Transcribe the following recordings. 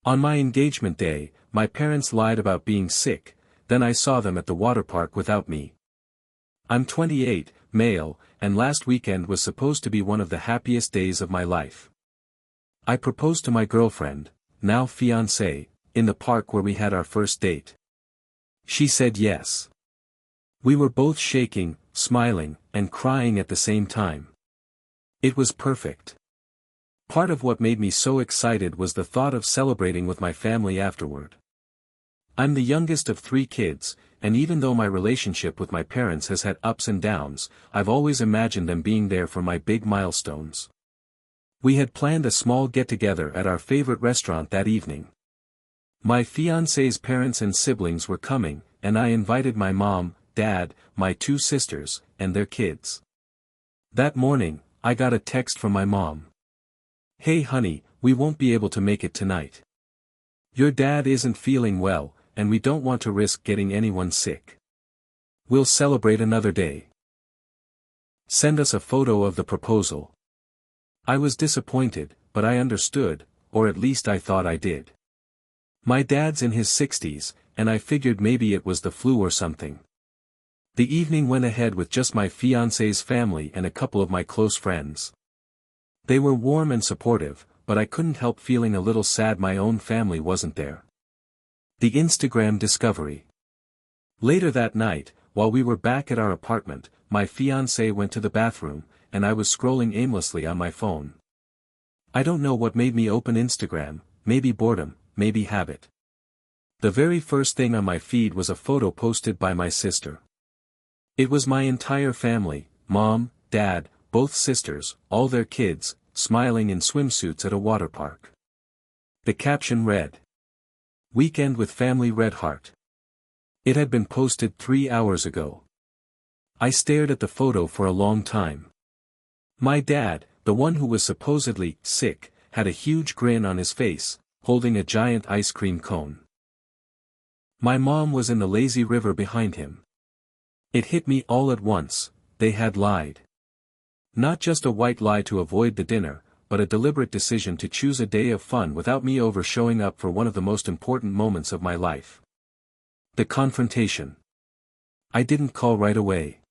On my engagement day, my parents lied about being sick, then I saw them at the Waterpark without me. I'm 28, male, and last weekend was supposed to be one of the happiest days of my life. I proposed to my girlfriend, now fiancée, in the park where we had our first date. She said yes. We were both shaking, smiling, and crying at the same time. It was perfect. Part of what made me so excited was the thought of celebrating with my family afterward. I'm the youngest of 3 kids, and even though my relationship with my parents has had ups and downs, I've always imagined them being there for my big milestones. We had planned a small get-together at our favorite restaurant that evening. My fiancée's parents and siblings were coming, and I invited my mom, dad, my 2 sisters, and their kids. That morning, I got a text from my mom. "Hey honey, we won't be able to make it tonight. Your dad isn't feeling well, and we don't want to risk getting anyone sick. We'll celebrate another day. Send us a photo of the proposal." I was disappointed, but I understood, or at least I thought I did. My dad's in his 60s, and I figured maybe it was the flu or something. The evening went ahead with just my fiancée's family and a couple of my close friends. They were warm and supportive, but I couldn't help feeling a little sad my own family wasn't there. The Instagram discovery. Later that night, while we were back at our apartment, my fiancée went to the bathroom, and I was scrolling aimlessly on my phone. I don't know what made me open Instagram, maybe boredom, maybe habit. The very first thing on my feed was a photo posted by my sister. It was my entire family, mom, dad, both sisters, all their kids, smiling in swimsuits at a water park. The caption read, "Weekend with family red heart." It had been posted 3 hours ago. I stared at the photo for a long time. My dad, the one who was supposedly sick, had a huge grin on his face, holding a giant ice cream cone. My mom was in the lazy river behind him. It hit me all at once, they had lied. Not just a white lie to avoid the dinner, but a deliberate decision to choose a day of fun without me over showing up for one of the most important moments of my life. The confrontation. I didn't call right away.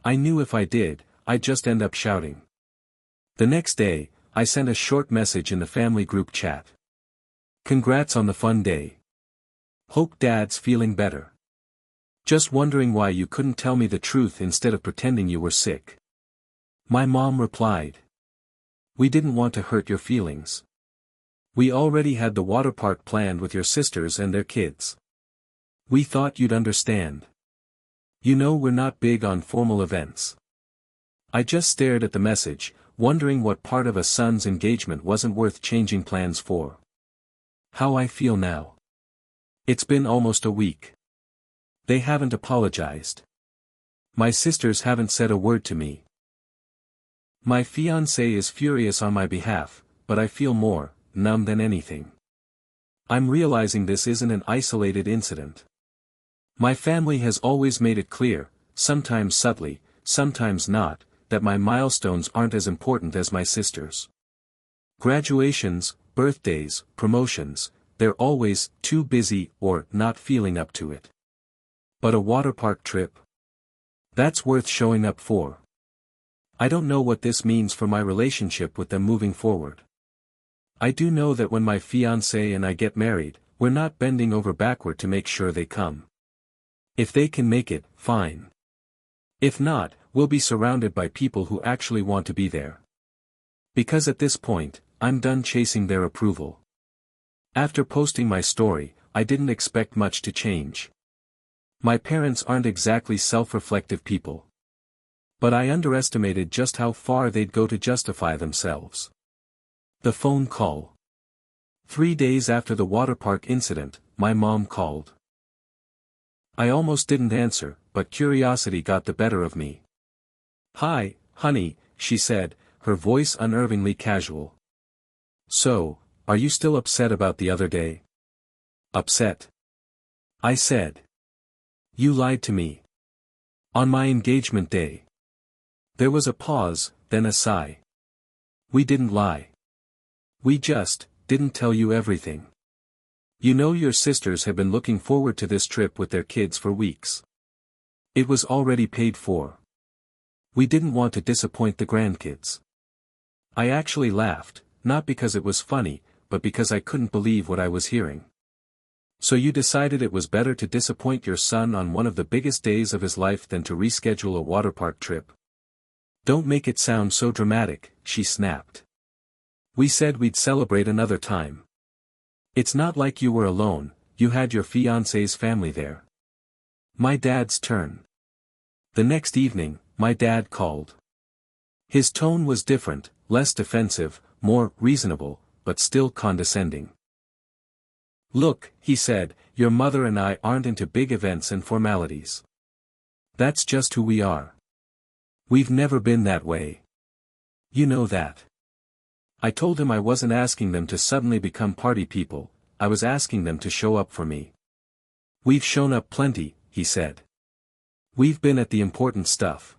I knew if I did, I'd just end up shouting. The next day, I sent a short message in the family group chat. "Congrats on the fun day. Hope Dad's feeling better. Just wondering why you couldn't tell me the truth instead of pretending you were sick." My mom replied, "We didn't want to hurt your feelings. We already had the water park planned with your sisters and their kids. We thought you'd understand. You know we're not big on formal events." I just stared at the message, wondering what part of a son's engagement wasn't worth changing plans for. How I feel now. It's been almost a week. They haven't apologized. My sisters haven't said a word to me. My fiancé is furious on my behalf, but I feel more numb than anything. I'm realizing this isn't an isolated incident. My family has always made it clear, sometimes subtly, sometimes not, that my milestones aren't as important as my sisters'. Graduations, birthdays, promotions, they're always too busy or not feeling up to it. But a water park trip? That's worth showing up for. I don't know what this means for my relationship with them moving forward. I do know that when my fiancé and I get married, we're not bending over backward to make sure they come. If they can make it, fine. If not, we'll be surrounded by people who actually want to be there. Because at this point, I'm done chasing their approval. After posting my story, I didn't expect much to change. My parents aren't exactly self-reflective people. But I underestimated just how far they'd go to justify themselves. The phone call. 3 days after the water park incident, my mom called. I almost didn't answer, but curiosity got the better of me. "Hi, honey," she said, her voice unnervingly casual. "So, are you still upset about the other day?" "Upset?" I said. "You lied to me. On my engagement day." There was a pause, then a sigh. "We didn't lie. We just didn't tell you everything." You know your sisters have been looking forward to this trip with their kids for weeks. It was already paid for. We didn't want to disappoint the grandkids. I actually laughed, not because it was funny, but because I couldn't believe what I was hearing. So you decided it was better to disappoint your son on one of the biggest days of his life than to reschedule a waterpark trip? Don't make it sound so dramatic, she snapped. We said we'd celebrate another time. It's not like you were alone, you had your fiancé's family there. My dad's turn. The next evening, my dad called. His tone was different, less defensive, more reasonable, but still condescending. Look, he said, your mother and I aren't into big events and formalities. That's just who we are. We've never been that way. You know that. I told him I wasn't asking them to suddenly become party people, I was asking them to show up for me. We've shown up plenty, he said. We've been at the important stuff.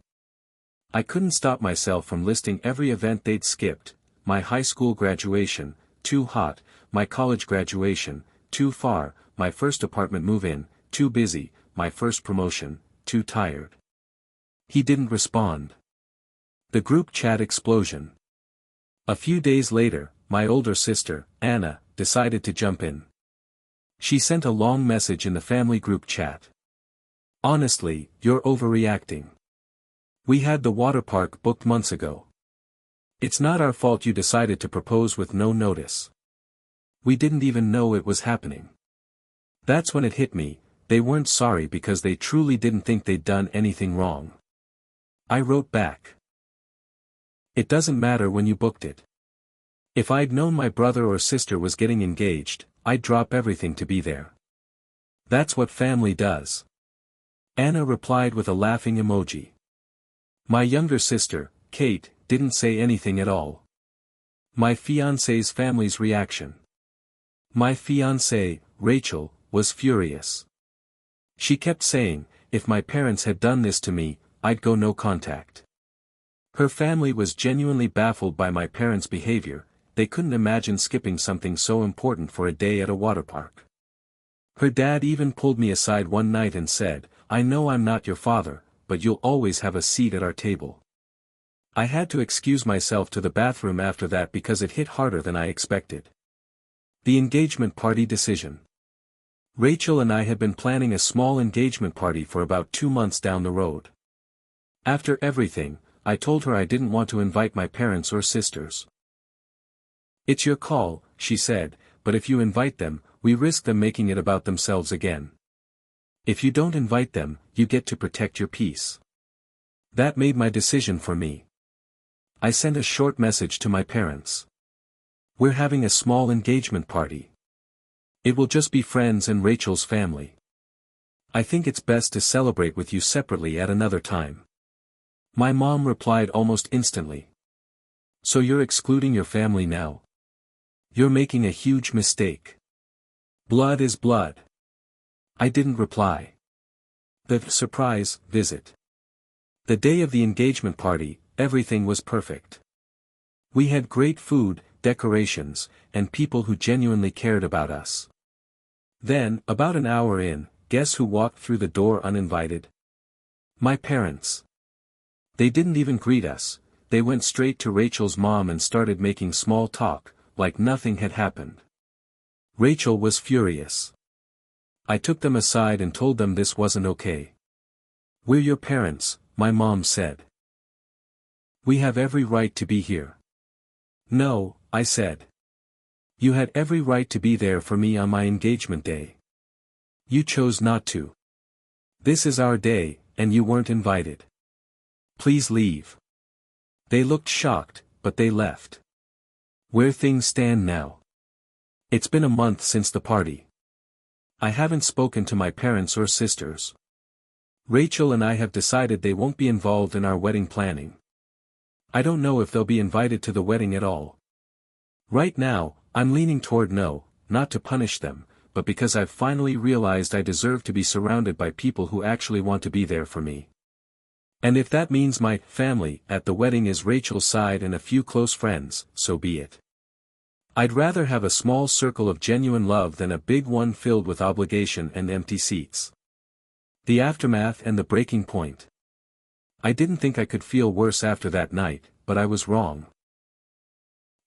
I couldn't stop myself from listing every event they'd skipped: my high school graduation, too hot; my college graduation, too far; my first apartment move-in, too busy; my first promotion, too tired. He didn't respond. The group chat explosion. A few days later, my older sister, Anna, decided to jump in. She sent a long message in the family group chat. Honestly, you're overreacting. We had the water park booked months ago. It's not our fault you decided to propose with no notice. We didn't even know it was happening. That's when it hit me, they weren't sorry because they truly didn't think they'd done anything wrong. I wrote back. It doesn't matter when you booked it. If I'd known my brother or sister was getting engaged, I'd drop everything to be there. That's what family does. Anna replied with a laughing emoji. My younger sister, Kate, didn't say anything at all. My fiancé's family's reaction. My fiancée, Rachel, was furious. She kept saying, if my parents had done this to me, I'd go no contact. Her family was genuinely baffled by my parents' behavior, they couldn't imagine skipping something so important for a day at a water park. Her dad even pulled me aside one night and said, I know I'm not your father, but you'll always have a seat at our table. I had to excuse myself to the bathroom after that because it hit harder than I expected. The engagement party decision. Rachel and I had been planning a small engagement party for about 2 months down the road. After everything, I told her I didn't want to invite my parents or sisters. It's your call, she said, but if you invite them, we risk them making it about themselves again. If you don't invite them, you get to protect your peace. That made my decision for me. I sent a short message to my parents. We're having a small engagement party. It will just be friends and Rachel's family. I think it's best to celebrate with you separately at another time. My mom replied almost instantly. So you're excluding your family now? You're making a huge mistake. Blood is blood. I didn't reply. The surprise visit. The day of the engagement party, everything was perfect. We had great food, decorations, and people who genuinely cared about us. Then, about an hour in, guess who walked through the door uninvited? My parents. They didn't even greet us, they went straight to Rachel's mom and started making small talk, like nothing had happened. Rachel was furious. I took them aside and told them this wasn't okay. We're your parents, my mom said. We have every right to be here. No, I said. You had every right to be there for me on my engagement day. You chose not to. This is our day, and you weren't invited. Please leave. They looked shocked, but they left. Where things stand now. It's been a month since the party. I haven't spoken to my parents or sisters. Rachel and I have decided they won't be involved in our wedding planning. I don't know if they'll be invited to the wedding at all. Right now, I'm leaning toward no, not to punish them, but because I've finally realized I deserve to be surrounded by people who actually want to be there for me. And if that means my family at the wedding is Rachel's side and a few close friends, so be it. I'd rather have a small circle of genuine love than a big one filled with obligation and empty seats. The aftermath and the breaking point. I didn't think I could feel worse after that night, but I was wrong.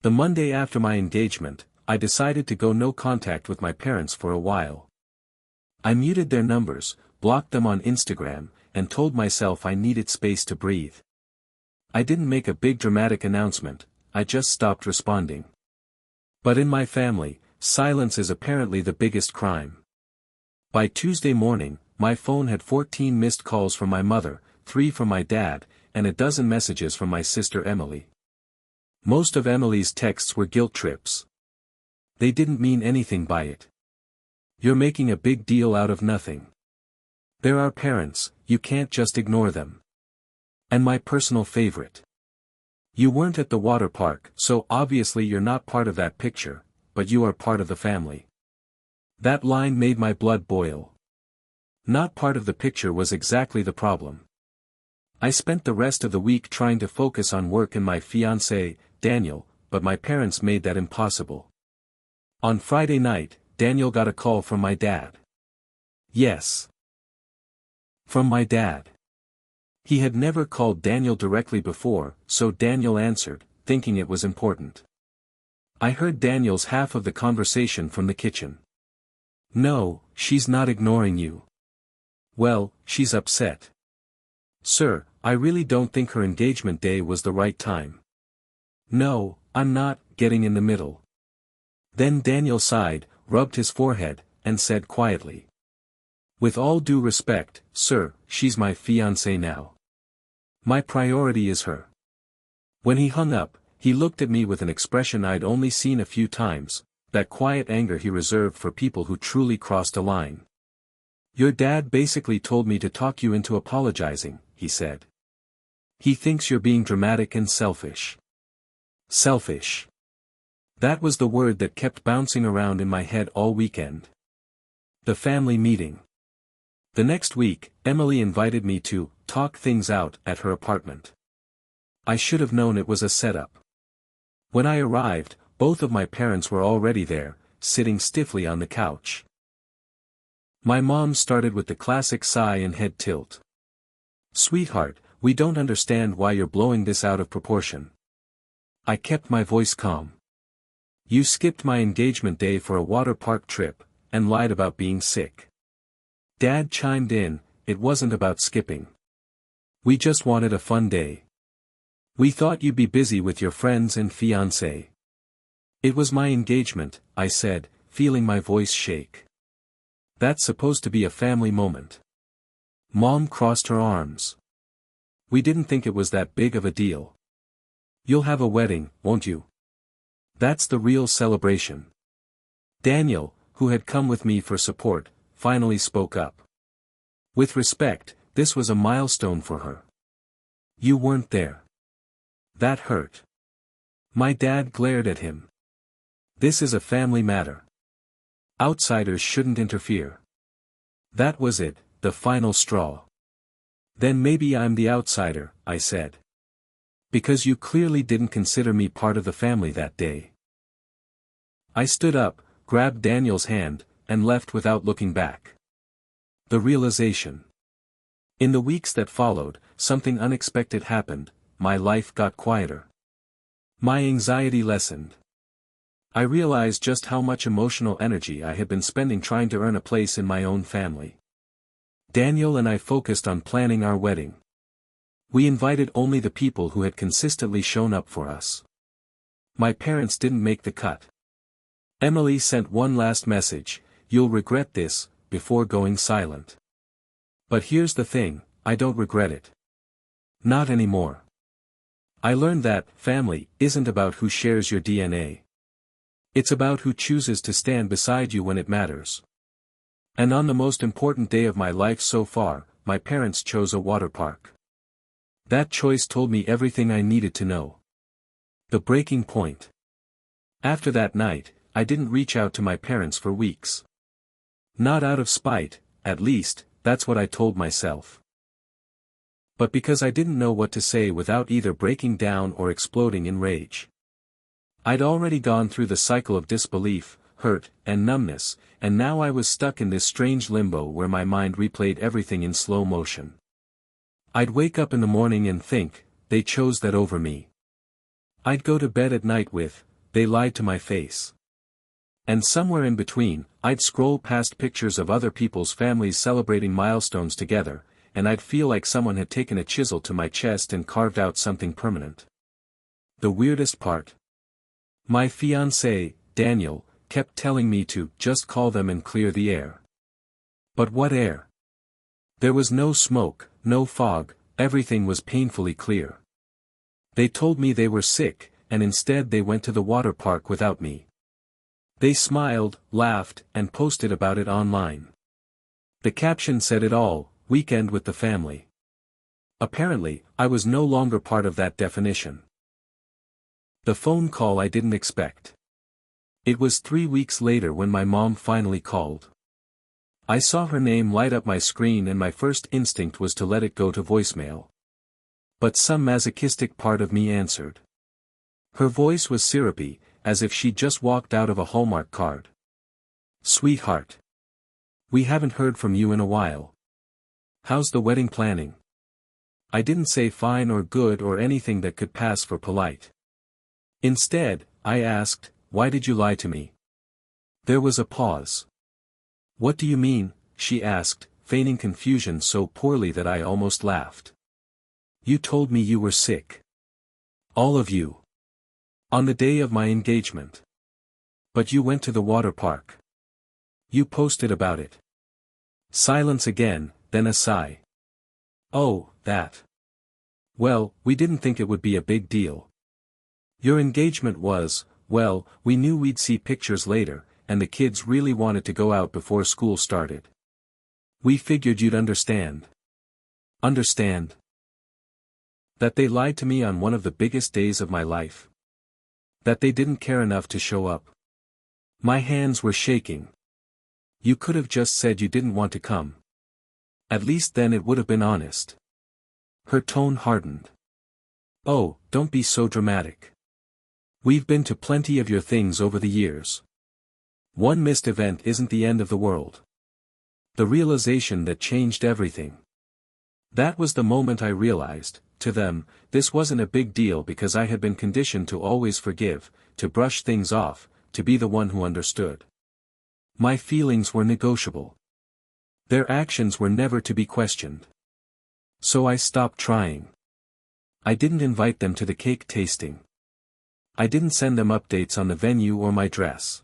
The Monday after my engagement, I decided to go no contact with my parents for a while. I muted their numbers, blocked them on Instagram, and told myself I needed space to breathe. I didn't make a big dramatic announcement, I just stopped responding. But in my family, silence is apparently the biggest crime. By Tuesday morning, my phone had 14 missed calls from my mother, 3 from my dad, and a dozen messages from my sister Emily. Most of Emily's texts were guilt trips. They didn't mean anything by it. You're making a big deal out of nothing. They're our parents, you can't just ignore them. And my personal favorite. You weren't at the water park, so obviously you're not part of that picture, but you are part of the family. That line made my blood boil. Not part of the picture was exactly the problem. I spent the rest of the week trying to focus on work and my fiancé, Daniel, but my parents made that impossible. On Friday night, Daniel got a call from my dad. Yes. From my dad. He had never called Daniel directly before, so Daniel answered, thinking it was important. I heard Daniel's half of the conversation from the kitchen. No, she's not ignoring you. Well, she's upset. Sir, I really don't think her engagement day was the right time. No, I'm not getting in the middle. Then Daniel sighed, rubbed his forehead, and said quietly. With all due respect, sir, she's my fiancée now. My priority is her. When he hung up, he looked at me with an expression I'd only seen a few times, that quiet anger he reserved for people who truly crossed a line. Your dad basically told me to talk you into apologizing, he said. He thinks you're being dramatic and selfish. Selfish. That was the word that kept bouncing around in my head all weekend. The family meeting. The next week, Emily invited me to talk things out at her apartment. I should have known it was a setup. When I arrived, both of my parents were already there, sitting stiffly on the couch. My mom started with the classic sigh and head tilt. Sweetheart, we don't understand why you're blowing this out of proportion. I kept my voice calm. You skipped my engagement day for a water park trip, and lied about being sick. Dad chimed in, it wasn't about skipping. We just wanted a fun day. We thought you'd be busy with your friends and fiancé. It was my engagement, I said, feeling my voice shake. That's supposed to be a family moment. Mom crossed her arms. We didn't think it was that big of a deal. You'll have a wedding, won't you? That's the real celebration. Daniel, who had come with me for support, finally spoke up. With respect, this was a milestone for her. You weren't there. That hurt. My dad glared at him. This is a family matter. Outsiders shouldn't interfere. That was it, the final straw. Then maybe I'm the outsider, I said. Because you clearly didn't consider me part of the family that day. I stood up, grabbed Daniel's hand, and left without looking back. The realization. In the weeks that followed, something unexpected happened, my life got quieter. My anxiety lessened. I realized just how much emotional energy I had been spending trying to earn a place in my own family. Daniel and I focused on planning our wedding. We invited only the people who had consistently shown up for us. My parents didn't make the cut. Emily sent one last message, "You'll regret this," before going silent. But here's the thing, I don't regret it. Not anymore. I learned that family isn't about who shares your DNA. It's about who chooses to stand beside you when it matters. And on the most important day of my life so far, my parents chose a water park. That choice told me everything I needed to know. The breaking point. After that night, I didn't reach out to my parents for weeks. Not out of spite, at least, that's what I told myself. But because I didn't know what to say without either breaking down or exploding in rage. I'd already gone through the cycle of disbelief, hurt, and numbness, and now I was stuck in this strange limbo where my mind replayed everything in slow motion. I'd wake up in the morning and think, they chose that over me. I'd go to bed at night with, they lied to my face. And somewhere in between, I'd scroll past pictures of other people's families celebrating milestones together, and I'd feel like someone had taken a chisel to my chest and carved out something permanent. The weirdest part. My fiancé, Daniel, kept telling me to just call them and clear the air. But what air? There was no smoke, no fog, everything was painfully clear. They told me they were sick, and instead they went to the water park without me. They smiled, laughed, and posted about it online. The caption said it all, weekend with the family. Apparently, I was no longer part of that definition. The phone call I didn't expect. It was 3 weeks later when my mom finally called. I saw her name light up my screen and my first instinct was to let it go to voicemail. But some masochistic part of me answered. Her voice was syrupy, as if she'd just walked out of a Hallmark card. "Sweetheart. We haven't heard from you in a while. How's the wedding planning?" I didn't say fine or good or anything that could pass for polite. Instead, I asked, "Why did you lie to me?" There was a pause. "What do you mean?" she asked, feigning confusion so poorly that I almost laughed. "You told me you were sick. All of you. On the day of my engagement. But you went to the water park. You posted about it." Silence again, then a sigh. "Oh, that. Well, we didn't think it would be a big deal. Your engagement was, well, we knew we'd see pictures later, and the kids really wanted to go out before school started. We figured you'd understand." Understand? That they lied to me on one of the biggest days of my life. That they didn't care enough to show up. My hands were shaking. "You could have just said you didn't want to come. At least then it would have been honest." Her tone hardened. "Oh, don't be so dramatic. We've been to plenty of your things over the years. One missed event isn't the end of the world." The realization that changed everything. That was the moment I realized, to them, this wasn't a big deal because I had been conditioned to always forgive, to brush things off, to be the one who understood. My feelings were negotiable. Their actions were never to be questioned. So I stopped trying. I didn't invite them to the cake tasting. I didn't send them updates on the venue or my dress.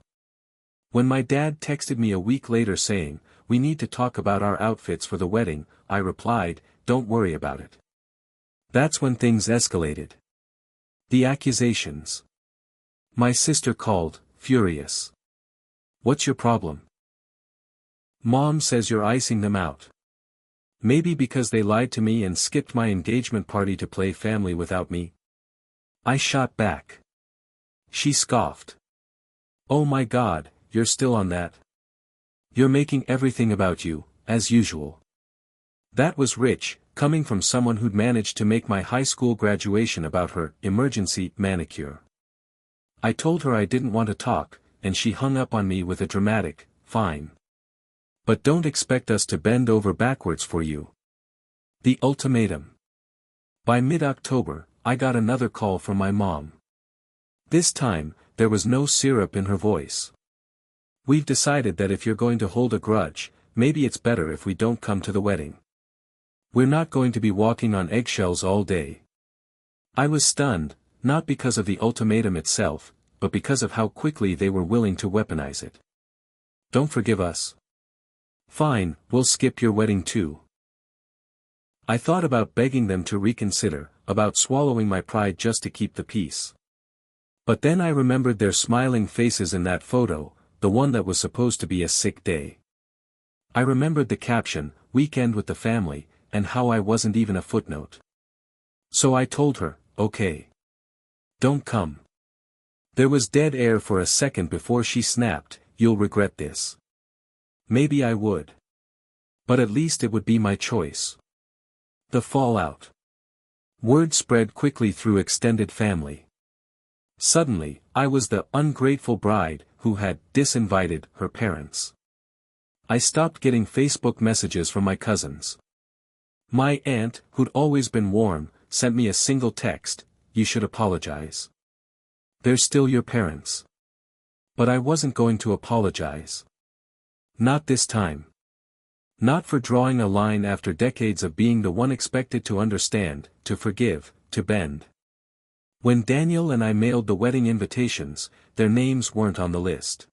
When my dad texted me a week later saying, "We need to talk about our outfits for the wedding," I replied, "Don't worry about it." That's when things escalated. The accusations. My sister called, furious. "What's your problem? Mom says you're icing them out. Maybe because they lied to me and skipped my engagement party to play family without me." I shot back. She scoffed. "Oh my God, you're still on that? You're making everything about you, as usual." That was rich, coming from someone who'd managed to make my high school graduation about her emergency manicure. I told her I didn't want to talk, and she hung up on me with a dramatic, "Fine. But don't expect us to bend over backwards for you." The ultimatum. By mid-October, I got another call from my mom. This time, there was no syrup in her voice. "We've decided that if you're going to hold a grudge, maybe it's better if we don't come to the wedding. We're not going to be walking on eggshells all day." I was stunned, not because of the ultimatum itself, but because of how quickly they were willing to weaponize it. "Don't forgive us? Fine, we'll skip your wedding too." I thought about begging them to reconsider, about swallowing my pride just to keep the peace. But then I remembered their smiling faces in that photo, the one that was supposed to be a sick day. I remembered the caption, "Weekend with the family," and how I wasn't even a footnote. So I told her, "Okay. Don't come." There was dead air for a second before she snapped, "You'll regret this." Maybe I would. But at least it would be my choice. The fallout. Word spread quickly through extended family. Suddenly, I was the ungrateful bride who had disinvited her parents. I stopped getting Facebook messages from my cousins. My aunt, who'd always been warm, sent me a single text: "You should apologize. They're still your parents." But I wasn't going to apologize. Not this time. Not for drawing a line after decades of being the one expected to understand, to forgive, to bend. When Daniel and I mailed the wedding invitations, their names weren't on the list.